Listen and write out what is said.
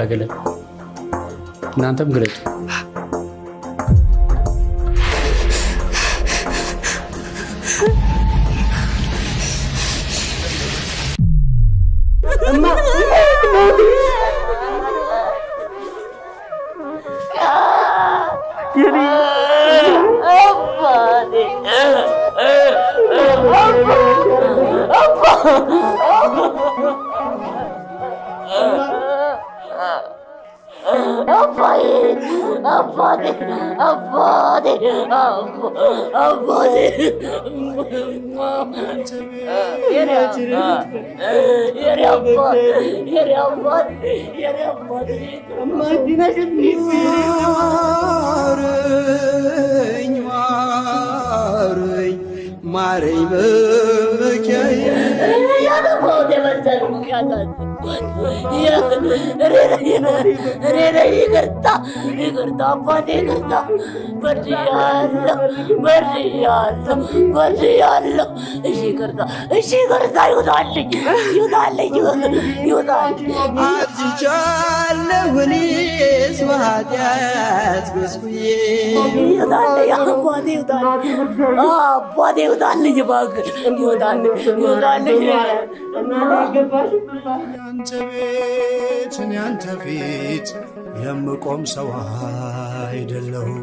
ግለጥ፣ እናንተም ግለጡ። ማረኝ በመኪያዬ ይቅርታ አባቴ ይቅርታ በድያለሁ። እሺ ይቅርታ ይውጣልኝ አዝቻለሁ እኔስ በኃጢአት ጎስቁዬ አባቴ ይውጣልኝ እባክህ ይውጣልኝ ያንተ ቤት እኔ አንተ ፊት የምቆም ሰው አይደለሁም።